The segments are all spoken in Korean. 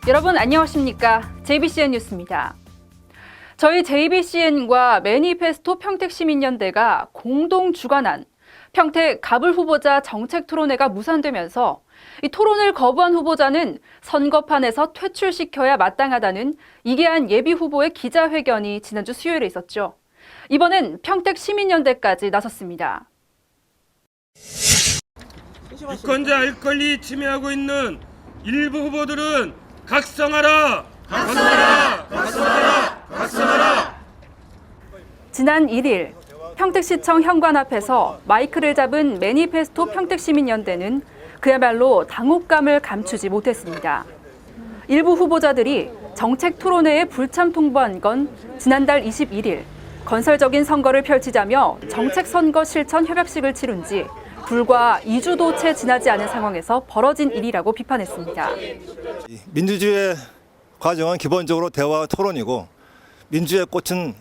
여러분 안녕하십니까? JBCN 뉴스입니다. 저희 JBCN과 매니페스토 평택시민연대가 공동 주관한 평택 가불 후보자 정책토론회가 무산되면서 이 토론을 거부한 후보자는 선거판에서 퇴출시켜야 마땅하다는 이계한 예비후보의 기자회견이 지난주 수요일에 있었죠. 이번엔 평택시민연대까지 나섰습니다. 유권자 알 권리 침해하고 있는 일부 후보들은 각성하라! 각성하라! 각성하라! 각성하라! 지난 1일 평택시청 현관 앞에서 마이크를 잡은 매니페스토 평택시민연대는 그야말로 당혹감을 감추지 못했습니다. 일부 후보자들이 정책 토론회에 불참 통보한 건 지난달 21일 건설적인 선거를 펼치자며 정책 선거 실천 협약식을 치른 지 불과 2주도 채 지나지 않은 상황에서 벌어진 일이라고 비판했습니다. 민주주의의 과정은 기본적으로 대화와 토론이고 민주의 꽃은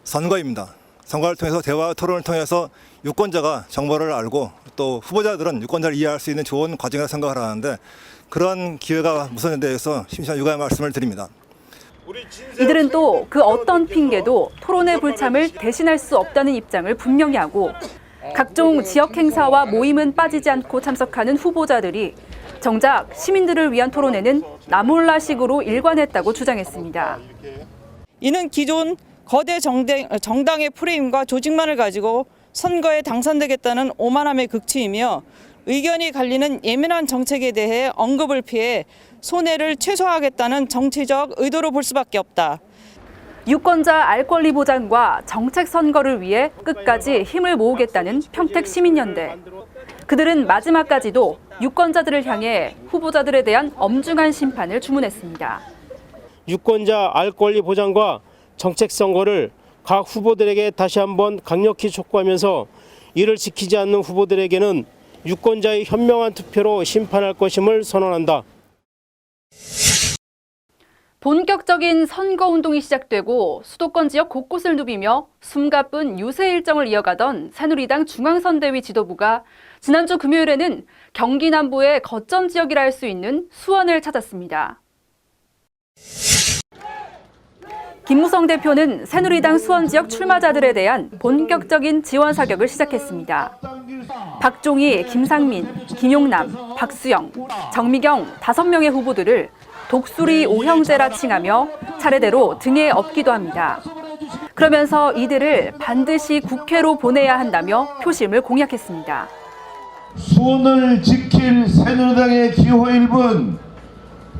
선거입니다. 선거를 통해서 대화와 토론을 통해서 유권자가 정보를 알고 또 후보자들은 유권자를 이해할 수 있는 좋은 과정이라고 생각을 하는데 그런 기회가 무산된 데 대해서 심심한 유감의 말씀을 드립니다. 이들은 또 그 어떤 핑계도 토론회 불참을 대신할 수 없다는 입장을 분명히 하고 각종 지역 행사와 모임은 빠지지 않고 참석하는 후보자들이 정작 시민들을 위한 토론회는 나몰라식으로 일관했다고 주장했습니다. 이는 기존 거대 정당의 프레임과 조직만을 가지고 선거에 당선되겠다는 오만함의 극치이며 의견이 갈리는 예민한 정책에 대해 언급을 피해 손해를 최소화하겠다는 정치적 의도로 볼 수밖에 없다. 유권자 알 권리 보장과 정책 선거를 위해 끝까지 힘을 모으겠다는 평택시민연대. 그들은 마지막까지도 유권자들을 향해 후보자들에 대한 엄중한 심판을 주문했습니다. 유권자 알 권리 보장과 정책 선거를 각 후보들에게 다시 한번 강력히 촉구하면서 이를 지키지 않는 후보들에게는 유권자의 현명한 투표로 심판할 것임을 선언한다. 본격적인 선거운동이 시작되고 수도권 지역 곳곳을 누비며 숨가쁜 유세 일정을 이어가던 새누리당 중앙선대위 지도부가 지난주 금요일에는 경기 남부의 거점 지역이라 할 수 있는 수원을 찾았습니다. 김무성 대표는 새누리당 수원 지역 출마자들에 대한 본격적인 지원 사격을 시작했습니다. 박종희, 김상민, 김용남, 박수영, 정미경 5명의 후보들을 독수리 오형제라 칭하며 차례대로 등에 업기도 합니다. 그러면서 이들을 반드시 국회로 보내야 한다며 표심을 공약했습니다. 수원을 지킬 새누리당의 기호 1번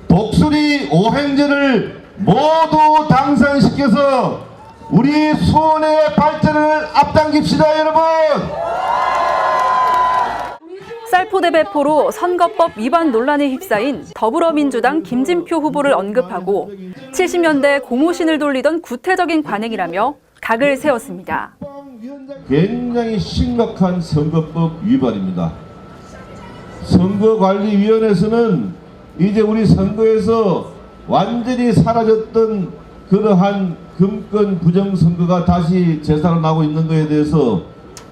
독수리 오형제를 모두 당선시켜서 우리 수원의 발전을 앞당깁시다, 여러분! 쌀포대 배포로 선거법 위반 논란에 휩싸인 더불어민주당 김진표 후보를 언급하고 70년대 고무신을 돌리던 구태적인 관행이라며 각을 세웠습니다. 굉장히 심각한 선거법 위반입니다. 선거관리위원회에서는 이제 우리 선거에서 완전히 사라졌던 그러한 금권 부정선거가 다시 재살아나고 있는 것에 대해서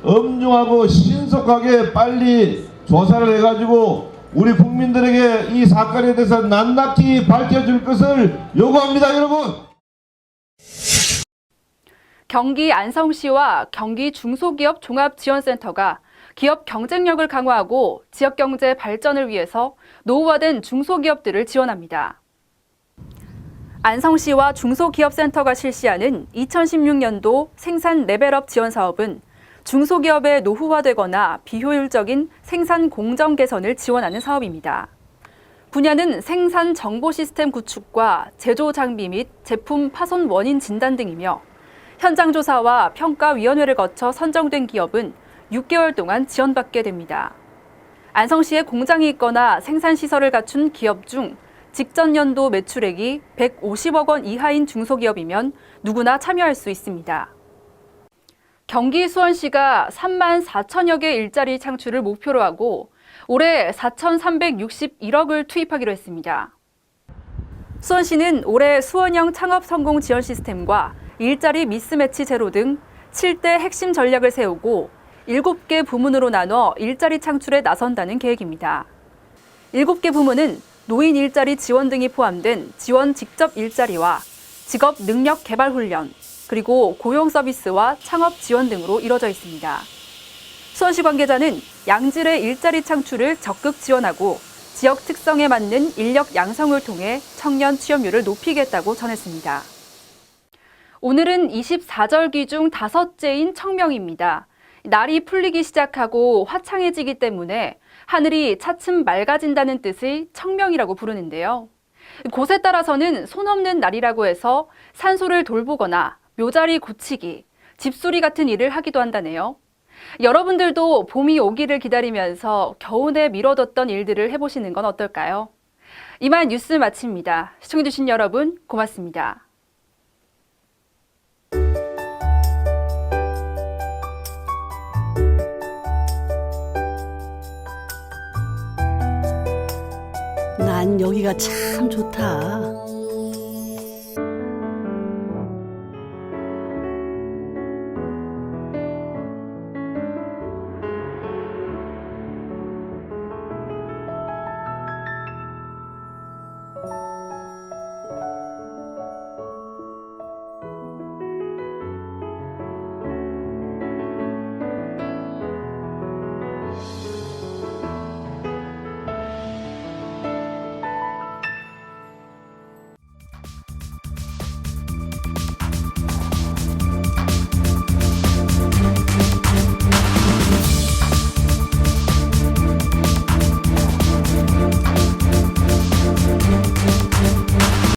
엄중하고 신속하게 빨리 조사를 해가지고 우리 국민들에게 이 사건에 대해서 낱낱이 밝혀줄 것을 요구합니다, 여러분. 경기 안성시와 경기 중소기업 종합지원센터가 기업 경쟁력을 강화하고 지역 경제 발전을 위해서 노후화된 중소기업들을 지원합니다. 안성시와 중소기업센터가 실시하는 2016년도 생산 레벨업 지원 사업은 중소기업의 노후화되거나 비효율적인 생산 공정 개선을 지원하는 사업입니다. 분야는 생산 정보 시스템 구축과 제조 장비 및 제품 파손 원인 진단 등이며 현장 조사와 평가위원회를 거쳐 선정된 기업은 6개월 동안 지원받게 됩니다. 안성시에 공장이 있거나 생산 시설을 갖춘 기업 중 직전 연도 매출액이 150억 원 이하인 중소기업이면 누구나 참여할 수 있습니다. 경기 수원시가 3만 4천여 개 일자리 창출을 목표로 하고 올해 4,361억을 투입하기로 했습니다. 수원시는 올해 수원형 창업 성공 지원 시스템과 일자리 미스매치 제로 등 7대 핵심 전략을 세우고 7개 부문으로 나눠 일자리 창출에 나선다는 계획입니다. 7개 부문은 노인 일자리 지원 등이 포함된 지원 직접 일자리와 직업 능력 개발 훈련, 그리고 고용 서비스와 창업 지원 등으로 이뤄져 있습니다. 수원시 관계자는 양질의 일자리 창출을 적극 지원하고 지역 특성에 맞는 인력 양성을 통해 청년 취업률을 높이겠다고 전했습니다. 오늘은 24절기 중 5제인 청명입니다. 날이 풀리기 시작하고 화창해지기 때문에 하늘이 차츰 맑아진다는 뜻의 청명이라고 부르는데요. 곳에 따라서는 손 없는 날이라고 해서 산소를 돌보거나 묘자리 고치기, 집수리 같은 일을 하기도 한다네요. 여러분들도 봄이 오기를 기다리면서 겨우내 미뤄뒀던 일들을 해보시는 건 어떨까요? 이만 뉴스 마칩니다. 시청해주신 여러분 고맙습니다. 난 여기가 참 좋다.